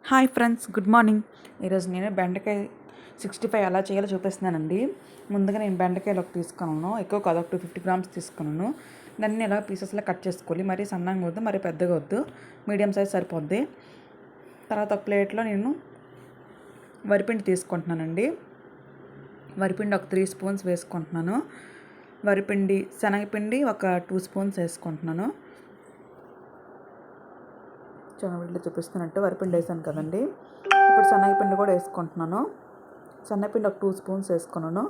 Hi friends, good morning. ఈరోజు నేను బెండకాయ 65 ఎలా చేయాలో చూపిస్తున్నానండి. ముందుగా నేను బెండకాయలు ఒక తీసుకున్నాను, ఎక్కువ కాదు, ఒక 250 గ్రామ్స్ తీసుకున్నాను. దాన్ని ఇలా పీసెస్లో కట్ చేసుకోవాలి. మరీ సన్నగా వద్దు, మరీ పెద్దగా వద్దు, మీడియం సైజ్ సరిపోద్ది. తర్వాత ఒక ప్లేట్లో నేను వరిపిండి తీసుకుంటున్నానండి. వరిపిండి ఒక 3 స్పూన్స్ వేసుకుంటున్నాను. వరిపిండి, శనగపిండి ఒక 2 స్పూన్స్ వేసుకుంటున్నాను. వీటిలో చూపిస్తున్నట్టు వరిపిండి వేసాను కదండి. ఇప్పుడు శనగపిండి కూడా వేసుకుంటున్నాను. శనగపిండి ఒక 2 స్పూన్స్ వేసుకున్నాను.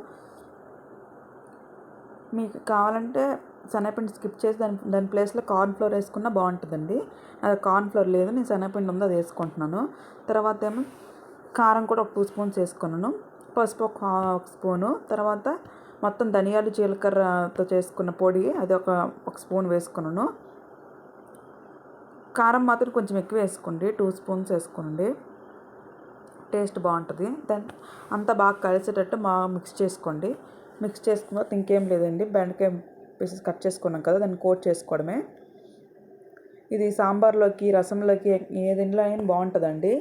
మీకు కావాలంటే శనగపిండి స్కిప్ చేసి దాని ప్లేస్లో కార్న్ఫ్లోర్ వేసుకున్నా బాగుంటుందండి. అది కార్న్ఫ్లోర్ లేదు, నేను శనగపిండి ఉందో అది వేసుకుంటున్నాను. తర్వాత ఏమో కారం కూడా ఒక 2 స్పూన్స్ వేసుకున్నాను. పసుపు ఒక స్పూను. తర్వాత మొత్తం ధనియాలు, జీలకర్రతో చేసుకున్న పొడి అది ఒక స్పూన్ వేసుకున్నాను. కారం మాత్రం కొంచెం ఎక్కువ వేసుకోండి, 2 స్పూన్స్ వేసుకోండి, టేస్ట్ బాగుంటుంది. దాన్ని అంతా బాగా కలిసేటట్టు మిక్స్ చేసుకోండి. మిక్స్ చేసుకున్న తర్వాత ఇంకేం లేదండి, బెండకాయ పీసెస్ కట్ చేసుకున్నాం కదా, దాన్ని కోట్ చేసుకోవడమే. ఇది సాంబార్లోకి, రసంలోకి, ఏదింట్లో అయినా బాగుంటుందండి.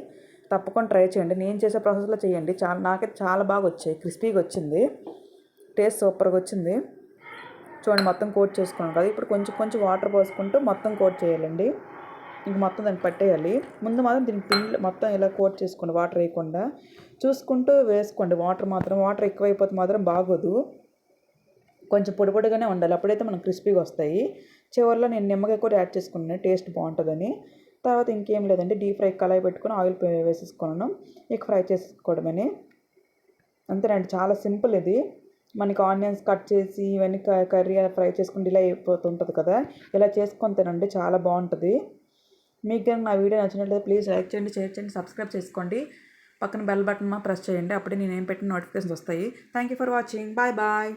తప్పకుండా ట్రై చేయండి. నేను చేసే ప్రాసెస్లో చేయండి. నాకైతే చాలా బాగా వచ్చాయి, క్రిస్పీగా వచ్చింది, టేస్ట్ సూపర్గా వచ్చింది. చూడండి, మొత్తం కోట్ చేసుకున్నాం కదా. ఇప్పుడు కొంచెం కొంచెం వాటర్ పోసుకుంటూ మొత్తం కోట్ చేయాలండి. ఇంక మొత్తం దాన్ని పట్టేయాలి. ముందు మాత్రం దీనికి పిండి మొత్తం ఇలా కోట్ చేసుకోండి, వాటర్ వేయకుండా చూసుకుంటూ వేసుకోండి. వాటర్ ఎక్కువైపోతే మాత్రం బాగోదు. కొంచెం పొడి పొడిగానే ఉండాలి, అప్పుడైతే మనకు క్రిస్పీగా వస్తాయి. చివరిలో నేను నిమ్మకాయ కూడా యాడ్ చేసుకున్నాను, టేస్ట్ బాగుంటుందని. తర్వాత ఇంకేం లేదండి, డీప్ ఫ్రై కళాయి పెట్టుకుని ఆయిల్ వేసేసుకున్నాను. ఇక ఫ్రై చేసుకోవడమని. అంతేనండి, చాలా సింపుల్ ఇది. మనకి ఆనియన్స్ కట్ చేసి ఇవన్నీ కర్రీ ఫ్రై చేసుకుని డిలే అయిపోతుంటుంది కదా, ఇలా చేసుకొని తినండి, చాలా బాగుంటుంది. మీకు కనుక నా వీడియో నచ్చినట్లయితే ప్లీజ్ లైక్ చేయండి, షేర్ చేయండి, సబ్స్క్రైబ్ చేసుకోండి. పక్కన బెల్ బటన్ ప్రెస్ చేయండి, అప్పుడే నేను ఏం పెట్టిన నోటిఫికేషన్స్ వస్తాయి. Thank you for watching. Bye bye.